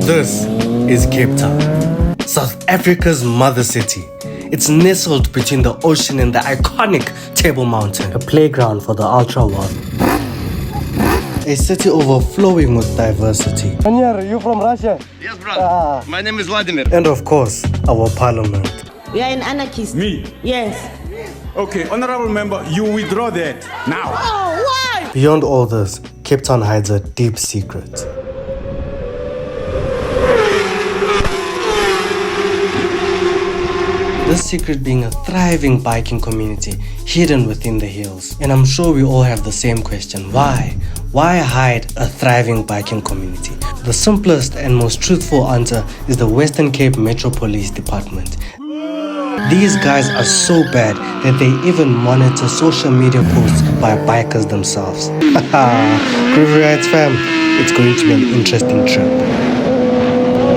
This is Cape Town, South Africa's mother city. It's nestled between the ocean and the iconic Table Mountain, a playground for the ultra world. A city overflowing with diversity. Are you from Russia? Yes, brother. My name is Vladimir. And of course, our parliament. We are an anarchist. Me? Yes. Okay, honorable member, you withdraw that now. Oh, why? Beyond all this, Cape Town hides a deep secret. This secret being a thriving biking community hidden within the hills. And I'm sure we all have the same question. Why? Why hide a thriving biking community? The simplest and most truthful answer is the Western Cape Metro Police Department. These guys are so bad that they even monitor social media posts by bikers themselves. Groovy Rights fam, it's going to be an interesting trip.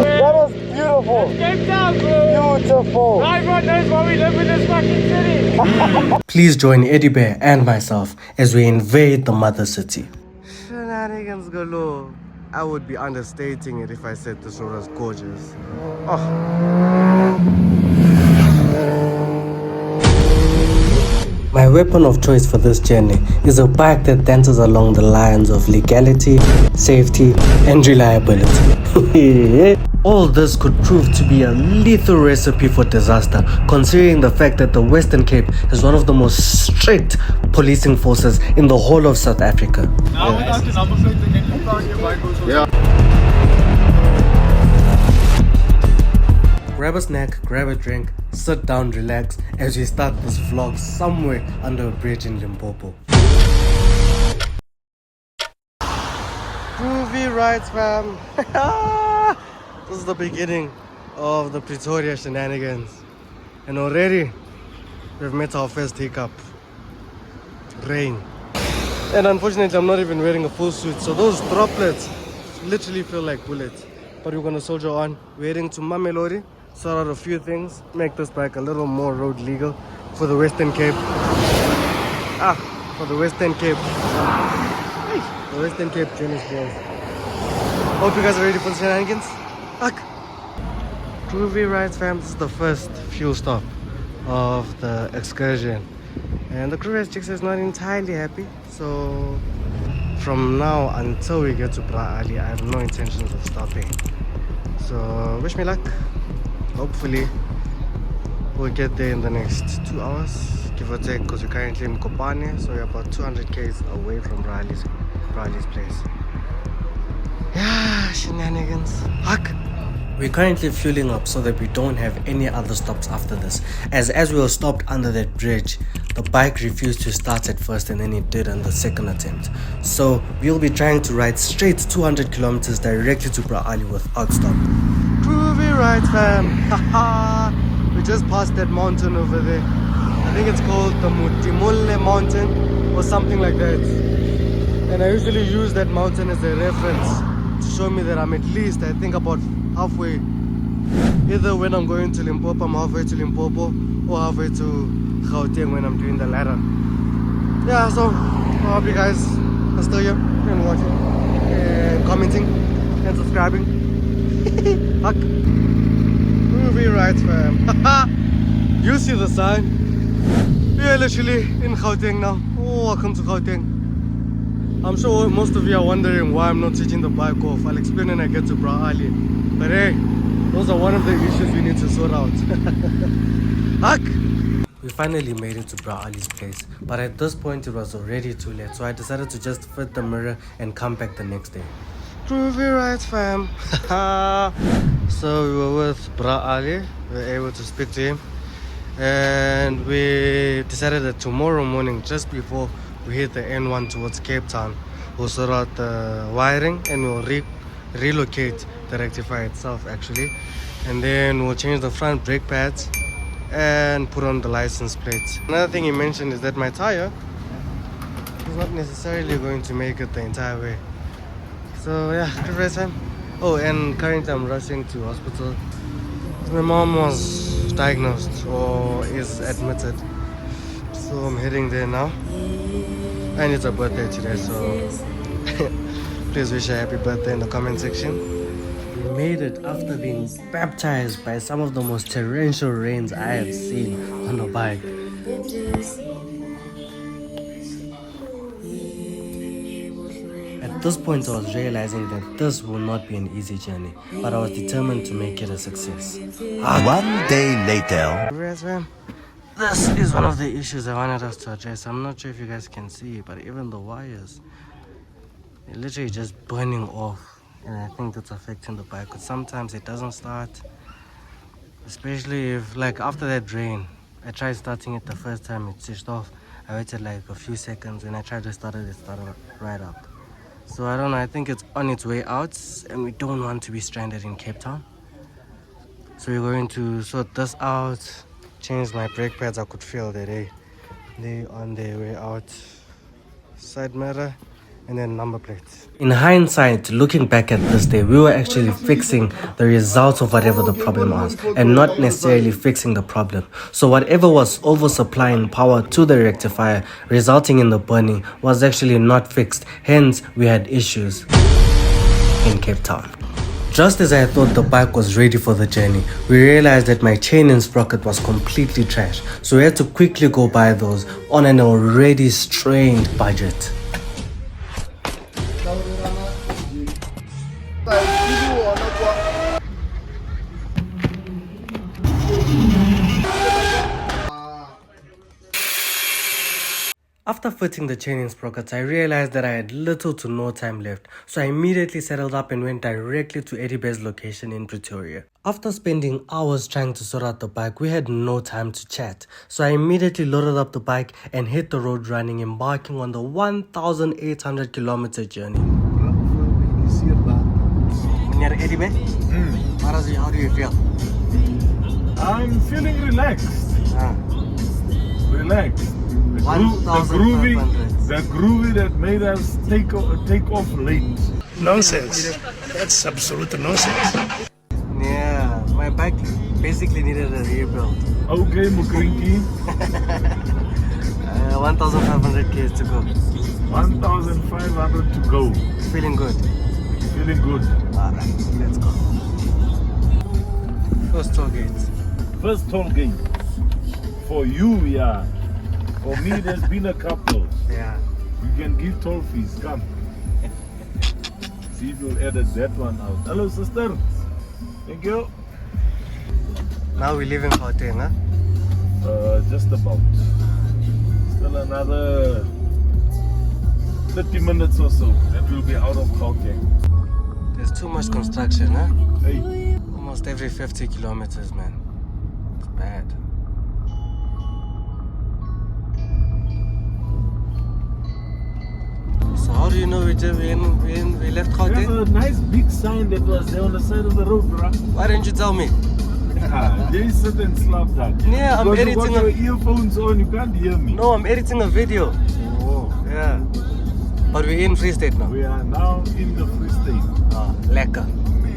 That was beautiful. Cape Town, bro. Beautiful. Everyone knows why we live in this fucking city. Please join Eddie Bear and myself as we invade the mother city. Shenanigans galore. I would be understating it if I said this road was gorgeous. My weapon of choice for this journey is a bike that dances along the lines of legality, safety, and reliability. All this could prove to be a lethal recipe for disaster, considering the fact that the Western Cape is one of the most strict policing forces in the whole of South Africa. Grab a snack, grab a drink, sit down, relax as we start this vlog somewhere under a bridge in Limpopo. Groovy Rights fam. This is the beginning of the Pretoria shenanigans. And already we've met our first hiccup. Rain. And unfortunately I'm not even wearing a full suit, so those droplets literally feel like bullets. But we're gonna soldier on. We're heading to Mamelodi, sort out a few things, make this bike a little more road legal for the Western Cape. For the Western Cape. The Western Cape journey skills. Hope you guys are ready for the shenanigans. Fuck. Groovy Rights fam, this is the first fuel stop of the excursion. And the Groovy Rights chicks is not entirely happy. So from now until we get to Bra Ali, I have no intentions of stopping. So wish me luck. Hopefully we'll get there in the next 2 hours, give or take, because we're currently in Kopane, so we're about 200 k's away from Riley's place. Yeah, shenanigans. Fuck. We're currently fueling up so that we don't have any other stops after this. As we were stopped under that bridge, the bike refused to start at first and then it did on the second attempt. So we'll be trying to ride straight 200 kilometers directly to Bra Ali without stop. Groovy Rights fam. We just passed that mountain over there. I think it's called the Mutimule mountain or something like that. And I usually use that mountain as a reference to show me that I'm at least, I think, about halfway. Either when I'm going to Limpopo, I'm halfway to Limpopo, or halfway to Gauteng when I'm doing the latter. Yeah, so I hope you guys are still here and watching and commenting and subscribing. Fuck. Groovy Rights fam. You see the sign? We are literally in Gauteng now. Oh, welcome to Gauteng. I'm sure most of you are wondering why I'm not switching the bike off. I'll explain when I get to Bra Ali. But hey, those are one of the issues we need to sort out. Fuck! We finally made it to Bra Ali's place, but at this point it was already too late, so I decided to just fit the mirror and come back the next day. Groovy Rights fam. So we were with Bra Ali, we were able to speak to him, and we decided that tomorrow morning, just before we hit the N1 towards Cape Town, we'll sort out the wiring and we'll relocate the rectifier itself actually, and then we'll change the front brake pads and put on the license plates. Another thing he mentioned is that my tire is not necessarily going to make it the entire way. So yeah, good rest time. Oh, and currently I'm rushing to hospital. My mom was diagnosed or is admitted, so I'm heading there now. And it's her birthday today, so please wish her happy birthday in the comment section. made it after being baptized by some of the most torrential rains I have seen on a bike. At this point, I was realizing that this will not be an easy journey, but I was determined to make it a success. One day later. Whereas, man, this is one of the issues I wanted us to address. I'm not sure if you guys can see, but even the wires, they're literally just burning off. And I think that's affecting the bike, because sometimes it doesn't start. Especially if, like, after that rain, I tried starting it the first time, it switched off. I waited like a few seconds, and I tried to start it, it started right up. So I don't know, I think it's on its way out, and we don't want to be stranded in Cape Town. So we're going to sort this out, change my brake pads. I could feel that they on their way out. Side mirror, and then number plates. In hindsight, looking back at this day, we were actually fixing the results of whatever the problem was, and not necessarily fixing the problem. So whatever was oversupplying power to the rectifier, resulting in the burning, was actually not fixed. Hence, we had issues in Cape Town. Just as I thought the bike was ready for the journey, we realized that my chain and sprocket was completely trash. So we had to quickly go buy those on an already strained budget. After fitting the chain and sprockets, I realized that I had little to no time left, so I immediately settled up and went directly to Eddie Bear's location in Pretoria. After spending hours trying to sort out the bike, we had no time to chat, so I immediately loaded up the bike and hit the road running, embarking on the 1,800 kilometer journey. Eddie Bear? How do you feel? I'm feeling relaxed. Relaxed. The 1,500. groovy that made us take off late. Nonsense. That's absolute nonsense. Yeah, my bike basically needed a rebuild. Okay, Mukrinki. 1,500 k's to go. 1,500 to go. Feeling good. Feeling good. Alright, let's go. First toll gate. First toll gate. For you, yeah. For me, there's been a couple. Yeah. You can give toll fees. Come. See if you'll edit that one out. Hello, sister. Thank you. Now we live in Gauteng, huh? Just about. Still another 30 minutes or so. That will be out of Gauteng. There's too much construction, huh? Hey. Almost every 50 kilometers, man. It's bad. So how do you know we left There's Gauteng? a nice big sign that was there on the side of the road, bruh. Why didn't you tell me? They sit and slap that. Yeah, I'm because you got editing your earphones on, you can't hear me. No, I'm editing a video. Oh. Yeah. But we're in Free State now. We are now in the Free State. Ah, lekker.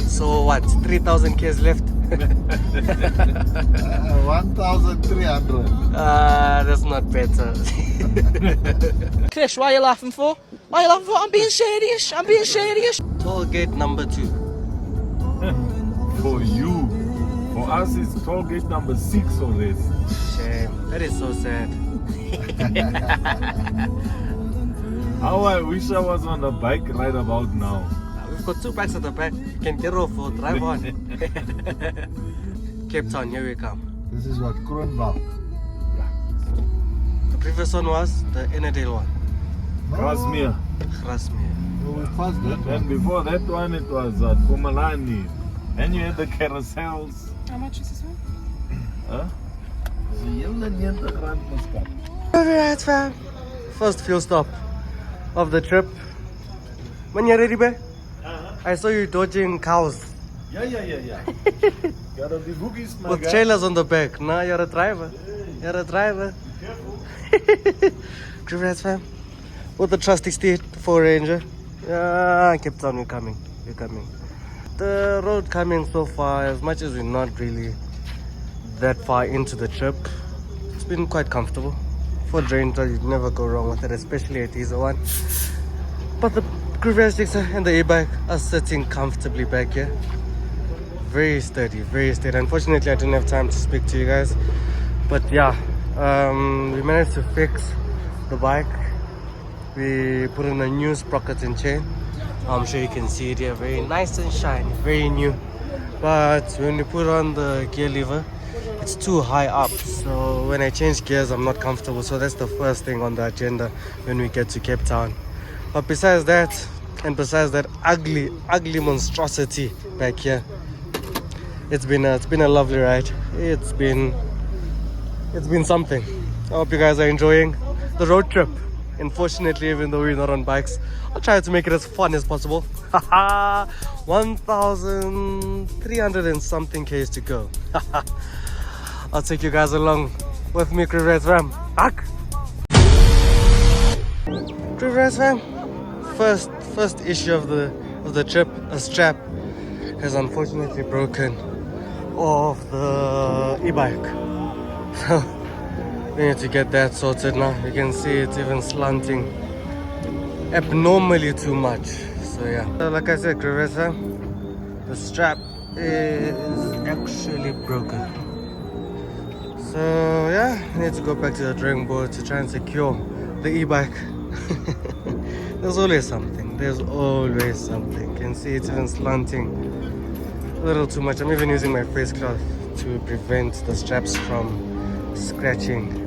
So what, 3,000 k's left? 1,300. That's not better. Chris, why are you laughing for? Why are you laughing for? I'm being serious. I'm being serious. Toll gate number 2. For you. For us, it's toll gate number 6 already. Shame. That is so sad. How I wish I was on a bike right about now. We've got 2 bikes at the back. You can get off or drive on. Cape Town, here we come. This is what Kroonval. The previous one was the Enedale one. Grasmere. Grasmere. We passed that And one. before that one, it was Komalani. And you had the carousels. How much is this one? Huh? So you have the 90 rand muscat. Alright, fam. First fuel stop of the trip. When you're ready, babe? I saw you dodging cows Yeah. Gotta be boogies, my with guy. trailers on the back. Nah, you're a driver. You're a driver. Careful. Congrats, fam. With the trusty steed, the 4 Ranger. Yeah, Cape Town, we're coming. We're coming. The road coming so far, as much as we're not really that far into the trip, it's been quite comfortable. For Ranger, you'd never go wrong with it, especially a diesel one. But the Groove and the e-bike are sitting comfortably back here. very sturdy, very sturdy. Unfortunately, I didn't have time to speak to you guys, but yeah, we managed to fix the bike. We put in a new sprocket and chain. I'm sure you can see it here, very nice and shiny, very new. But when we put on the gear lever, it's too high up, so when I change gears I'm not comfortable. So that's the first thing on the agenda when we get to Cape Town. But besides that, and besides that ugly monstrosity back here, it's been a lovely ride. It's been something. I hope you guys are enjoying the road trip. Unfortunately, even though we're not on bikes, I'll try to make it as fun as possible. 1,300 and something k's to go. I'll take you guys along with me, Crivet fam. Ak! Crivet fam. First issue of the trip, a strap has unfortunately broken off the e-bike. So we need to get that sorted now. You can see it's even slanting abnormally too much. So yeah, like I said, Crivet fam, the strap is actually broken. So yeah, I need to go back to the drawing board to try and secure the e-bike. There's always something. There's always something. You can see it's even slanting a little too much. I'm even using my face cloth to prevent the straps from scratching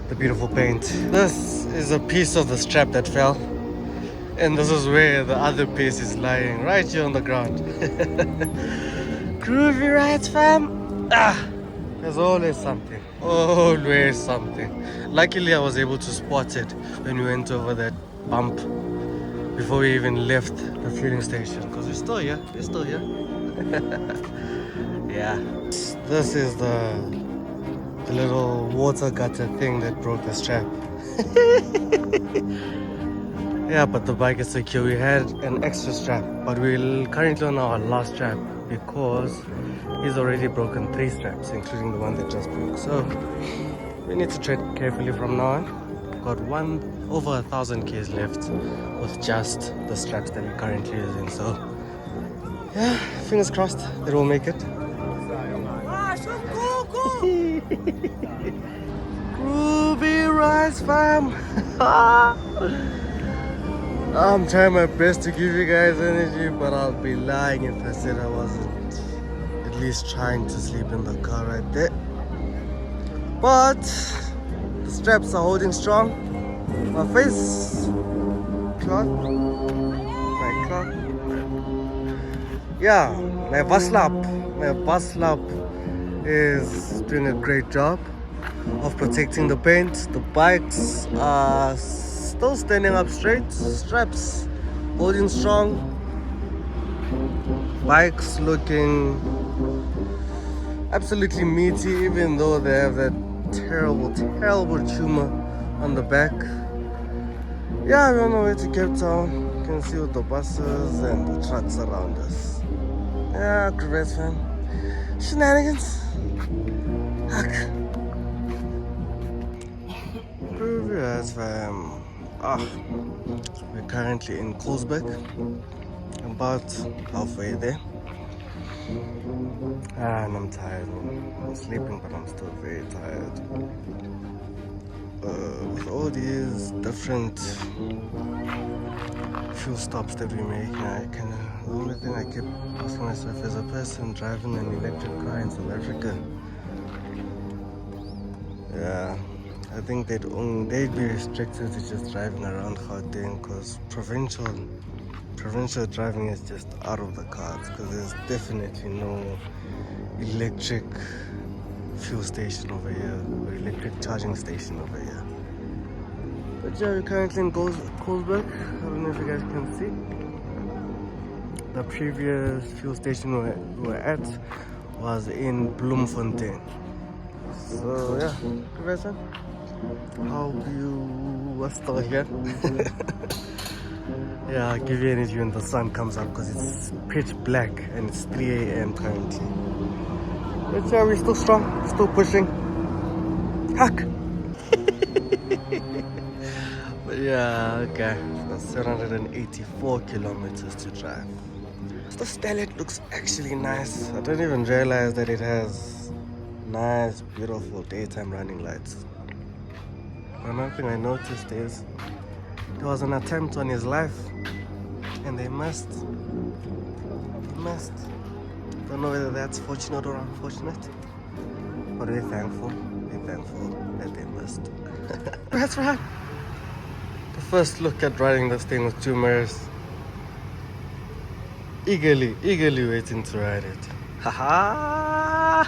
the beautiful paint. This is a piece of the strap that fell, and this is where the other piece is lying, right here on the ground. Groovy rides, fam. There's always something, always something. Luckily I was able to spot it when we went over that bump before we even left the fueling station, because we're still here. Yeah, this is the little water gutter thing that broke the strap. Yeah, but the bike is secure. We had an extra strap, but we're currently on our last strap because he's already broken 3 straps, including the one that just broke. So we need to tread carefully from now on. Got over 1,000 k's left with just the straps that we're currently using. So yeah, fingers crossed that we'll make it. Groovy rides, fam. I'm trying my best to give you guys energy, but I'll be lying if I said I wasn't at least trying to sleep in the car right there. But the straps are holding strong. My face cloth, yeah, my bus lap is doing a great job of protecting the paint. The bikes are still standing up straight, straps holding strong, bikes looking absolutely meaty, even though they have that terrible tumor on the back. Yeah, we're on our way to Cape Town. You can see all the buses and the trucks around us. Yeah, Crivet fam. Shenanigans. Heck. Crivet fam. We're currently in Colesberg, about halfway there. And I'm tired. I'm sleeping, but I'm still very tired. With all these different fuel stops that we make, the only thing I keep asking myself is, a person driving an electric car in South Africa, yeah, I think they'd be restricted to just driving around Gauteng, because provincial driving is just out of the cards, because there's definitely no electric fuel station over here or electric charging station over here. But yeah, we're currently in Colesberg. I don't know if you guys can see. The previous fuel station we were at was in Bloemfontein. So yeah, Professor, hope you are still here. Yeah, I'll give you energy when the sun comes up, because it's pitch black and it's 3 a.m. currently. But yeah, we're still strong, still pushing. Heck! But yeah, okay. That's 784 kilometers to drive. The Stellet looks actually nice. I didn't even realize that it has nice, beautiful daytime running lights. Another thing I noticed is there was an attempt on his life and they missed. Don't know whether that's fortunate or unfortunate, but we're thankful that they missed. That's right. The first look at riding this thing with 2 mirrors. Eagerly waiting to ride it. Haha!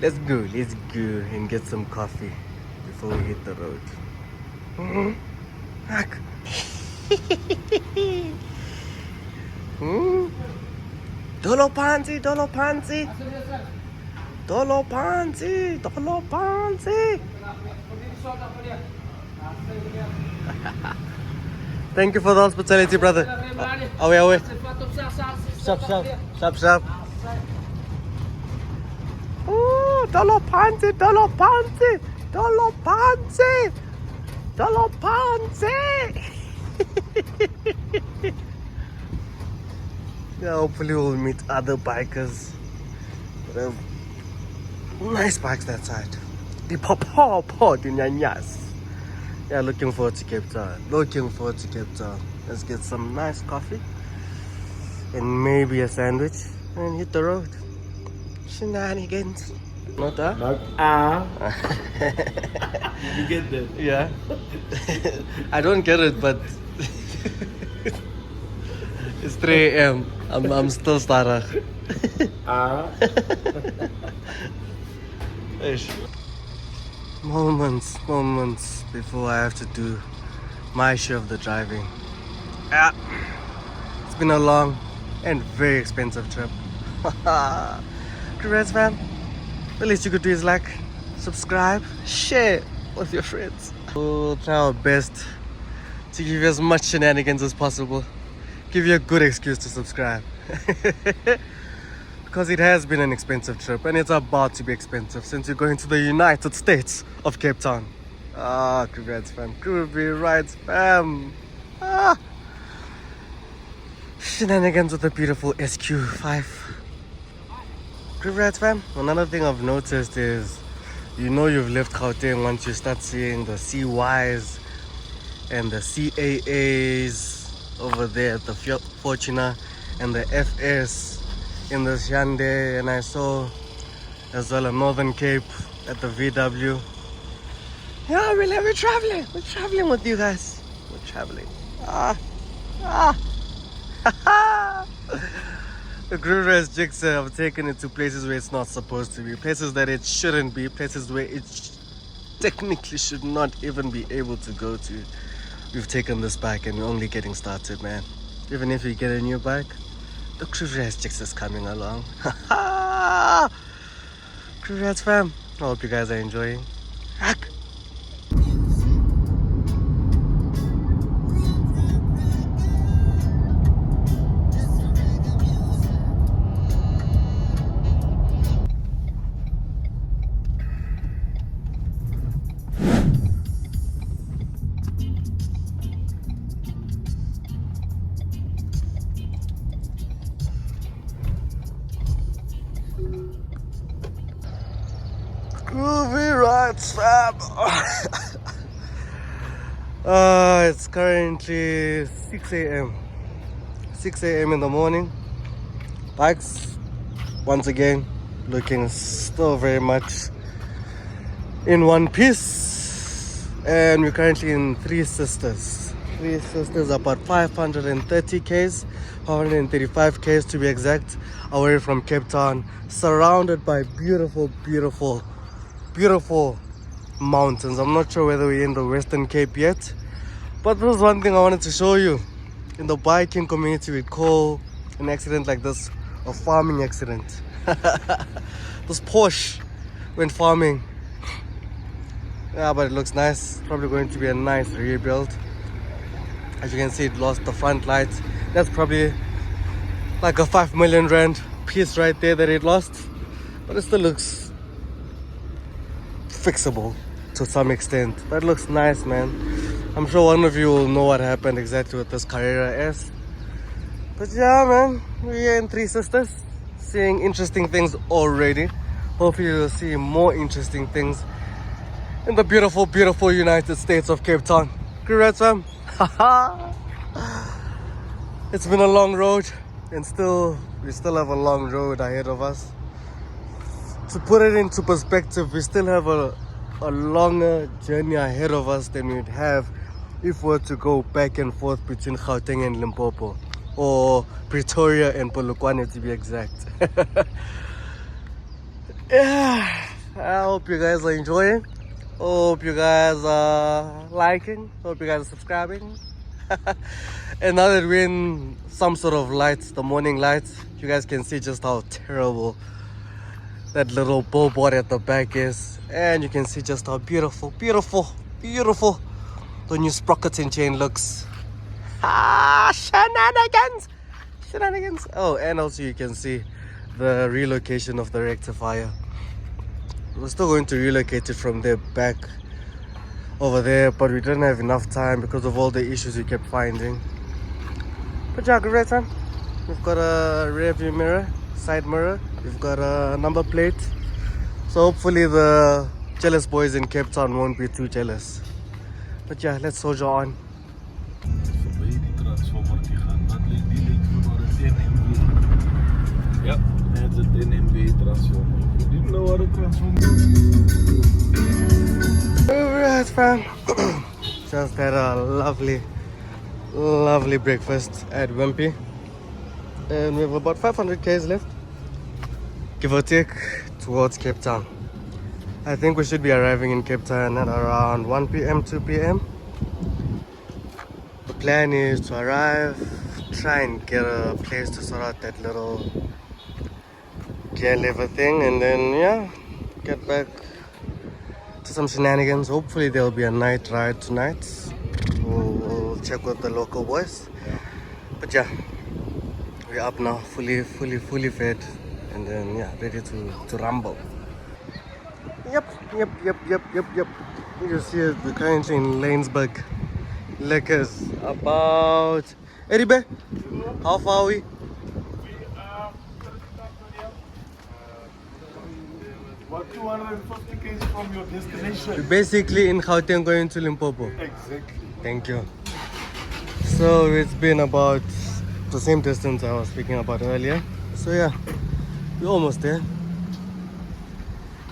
Let's go and get some coffee before we hit the road. Look. Dolo Panzi. Thank you for the hospitality, brother. Away. Sharp. Oh, Dolo Panzi. Yeah, hopefully we'll meet other bikers that have nice bikes that side. The Limpopo, the Nyanyas. Yeah, looking forward to Cape Town. Let's get some nice coffee and maybe a sandwich and hit the road. Shenanigans. Not that? You get that? Yeah. I don't get it, but it's 3 a.m. I'm still starting. Moments before I have to do my share of the driving. It's been a long and very expensive trip. Congrats, fam. The least you could do is like, subscribe, share with your friends. We'll try our best to give you as much shenanigans as possible. Give you a good excuse to subscribe. Because it has been an expensive trip and it's about to be expensive since you're going to the United States of Cape Town. Congrats, fam. Groovy rides, fam. Shenanigans with a beautiful SQ5. Congrats, fam. Another thing I've noticed is, you've left Gauteng once you start seeing the CYs and the CAAs over there at the Fortuna and the FS in the Shande, and I saw as well a Northern Cape at the VW. Yeah, we're traveling. We're traveling with you guys. We're traveling. The Groove Race Jigsaw, I've taken it to places where it's not supposed to be, places that it shouldn't be, places where it technically should not even be able to go to. We've taken this bike and we're only getting started, man. Even if you get a new bike, the Groove Race Jigsaw is coming along. Groove Race fam, I hope you guys are enjoying. Groovy rides, fam. It's currently 6 a.m. 6 a.m. in the morning. Bikes, once again, looking still very much in one piece. And we're currently in Three Sisters. Three Sisters, about 530 Ks, 535 Ks to be exact, away from Cape Town, surrounded by beautiful mountains. I'm not sure whether we're in the Western Cape yet, but this is one thing I wanted to show you. In the biking community, we call an accident like this a farming accident. This Porsche went farming. Yeah, but it looks nice. Probably going to be a nice rebuild. As you can see, it lost the front lights. That's probably like a 5 million rand piece right there that it lost, but it still looks fixable to some extent. But it looks nice, man. I'm sure one of you will know what happened exactly with this Carrera S. But yeah, man, we're in Three Sisters, seeing interesting things already. Hopefully we'll see more interesting things in the beautiful, beautiful United States of Cape Town. Congrats, fam. It's been a long road, and we still have a long road ahead of us. To put it into perspective, we still have a longer journey ahead of us than we'd have if we were to go back and forth between Gauteng and Limpopo, or Pretoria and Polokwane to be exact. Yeah, I hope you guys are enjoying. Hope you guys are liking. Hope you guys are subscribing. And now that we're in some sort of lights, the morning lights, you guys can see just how terrible that little billboard at the back is. And you can see just how beautiful, beautiful, beautiful the new sprocket and chain looks. Shenanigans! Shenanigans! Oh, and also you can see the relocation of the rectifier. We're still going to relocate it from there back over there, but we didn't have enough time because of all the issues we kept finding. But yeah, great time. We've got a rear view mirror, side mirror, we've got a number plate, so hopefully the jealous boys in Cape Town won't be too jealous. But yeah, let's soldier on. Yep, that's a 10 MB transformer. Didn't know what a transformer is. Alright, fam. Just had a lovely, lovely breakfast at Wimpy. And we have about 500 k's left, give or take, towards Cape Town. I think we should be arriving in Cape Town at around 1 p.m, 2 p.m. The plan is to arrive, try and get a place to sort out that little gear lever thing, and then yeah, get back to some shenanigans. Hopefully there'll be a night ride tonight. We'll check with the local boys. But yeah, we're up now, fully fed, and then yeah, ready to rumble. Yep. You see it, we're currently in Lanesburg. Lekkers. About Eribe, how far are we? What 250 km from your destination? We're basically in Gauteng going to Limpopo. Exactly. Thank you. So it's been about the same distance I was speaking about earlier. So yeah, we're almost there.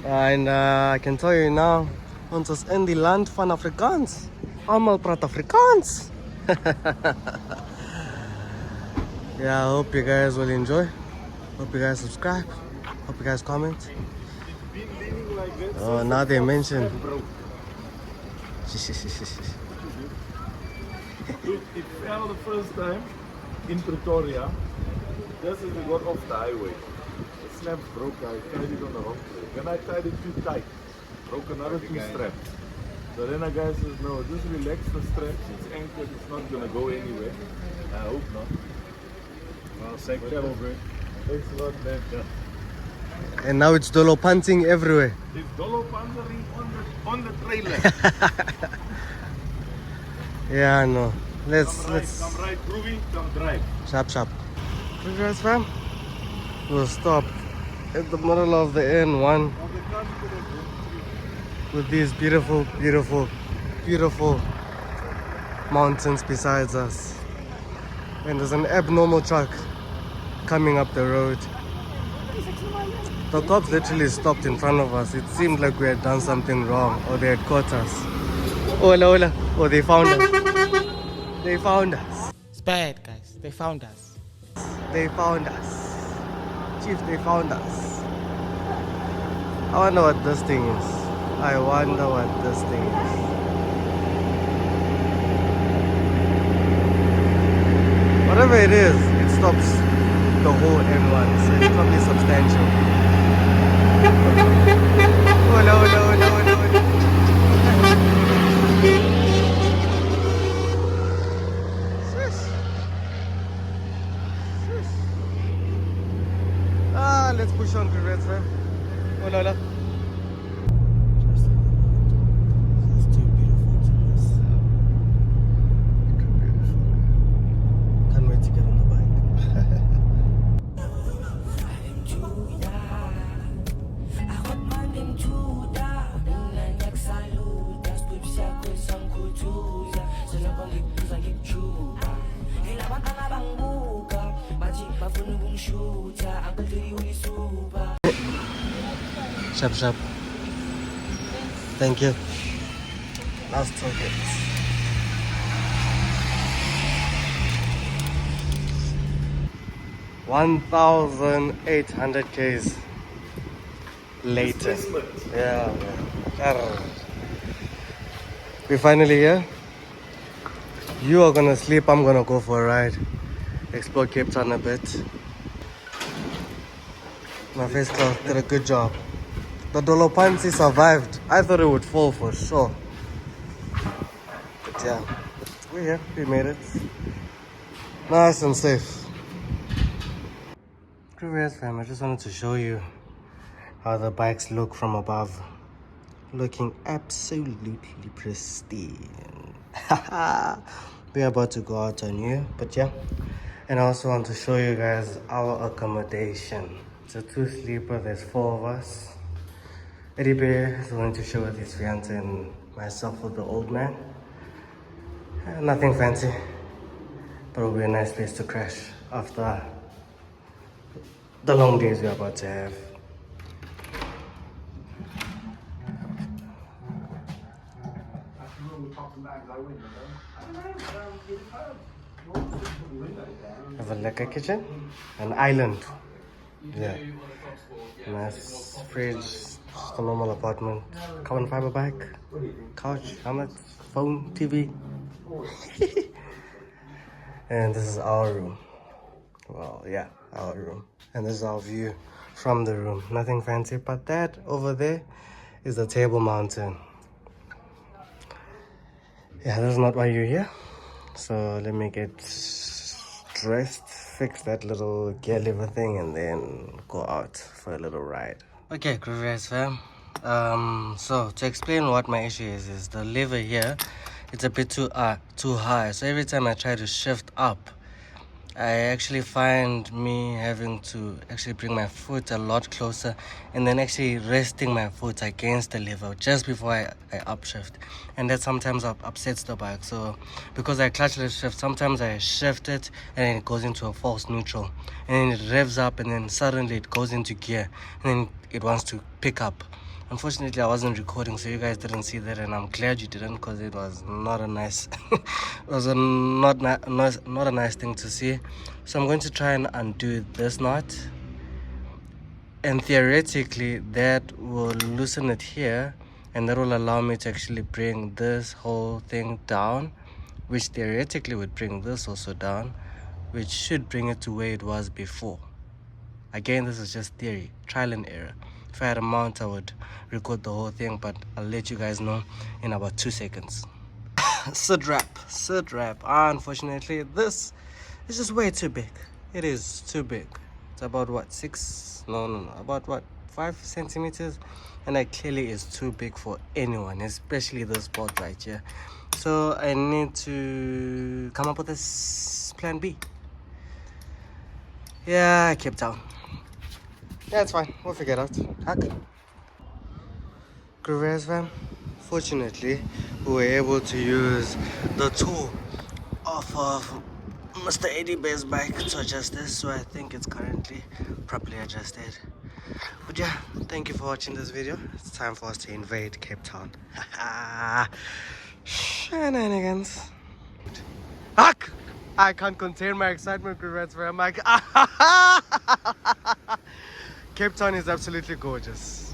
And I can tell you now, ons is in die land van Afrikaans. Almal praat Afrikaans. Yeah, I hope you guys will enjoy. Hope you guys subscribe. Hope you guys comment. Oh, now they mention. Look, it fell the first time in Pretoria, just as we got off the highway. The snaps broke, I tied it on the wrong place. Then I tied it too tight, broke another two straps. So then a guy says, no, just relax the straps, it's anchored, it's not going to go anywhere. I hope not. Well, safe travel, bro. Thanks a lot, man. Yeah. And now it's Dolo punting everywhere. It's Dolo Panzering on the trailer. Yeah, I know. Let's Come right, Groovy, come drive. sharp. Congrats, fam. We'll stop at the middle of the N1 with these beautiful mountains besides us. And there's an abnormal truck coming up the road. The cops literally stopped in front of us. It seemed like we had done something wrong, or they had caught us. Hola. Oh, they found us. They found us. It's bad, guys. They found us. They found us. Chief, they found us. I wonder what this thing is. Whatever it is, it stops the whole N1, so it's probably substantial. Hola. Let's push on, congrats, man. Hola. It's too beautiful to miss. Can't wait to get on the bike. Shop shop. Thank you. Last tickets. $1,800 later. Yeah, man. We're finally here. You are gonna sleep, I'm gonna go for a ride. Explore Cape Town a bit. My face cloth did a good job. The Dolopansi survived. I thought it would fall for sure. But yeah, we're here. We made it. Nice and safe. Previous fam, I just wanted to show you how the bikes look from above. Looking absolutely pristine. We're about to go out on you, but yeah. And I also want to show you guys our accommodation. It's a 2-sleeper, there's 4 of us. Eddie Bear is going to share with his fiance and myself with the old man. Nothing fancy, but it'll be a nice place to crash after the long days we're about to have. Have a lekker kitchen, an island. Yeah, nice fridge, just a normal apartment. Carbon fiber bike, couch, helmet, phone, TV. And this is our room. Well, yeah, our room. And this is our view from the room. Nothing fancy, but that over there is the Table Mountain. Yeah, that's not why you're here. So let me get dressed, fix that little gear lever thing, and then go out for a little ride. Okay, Groovers fam. So to explain what my issue is the lever here, it's a bit too high. So every time I try to shift up, I actually find me having to actually bring my foot a lot closer and then actually resting my foot against the lever just before I upshift. And that sometimes upsets the bike. So because I clutchless shift, sometimes I shift it and then it goes into a false neutral. And then it revs up and then suddenly it goes into gear and then it wants to pick up. Unfortunately, I wasn't recording, so you guys didn't see that, and I'm glad you didn't, because it was not a nice, it was not a nice thing to see. So I'm going to try and undo this knot, and theoretically that will loosen it here, and that will allow me to actually bring this whole thing down, which theoretically would bring this also down, which should bring it to where it was before. Again, this is just theory, trial and error. If I had a mount, I would record the whole thing, but I'll let you guys know in about 2 seconds. Sit wrap. Unfortunately, this is just way too big. It is too big. It's about what, 5 centimeters, and that clearly is too big for anyone, especially this board right here. So I need to come up with this plan B. Yeah, Cape Town. Yeah, it's fine. We'll figure it out. Hack. Groovers fam. Fortunately, we were able to use the tool of Mr. Eddie Bear's bike to adjust this, so I think it's currently properly adjusted. But yeah, thank you for watching this video. It's time for us to invade Cape Town. Shenanigans. Hack! I can't contain my excitement, Groovers fam. Cape Town is absolutely gorgeous.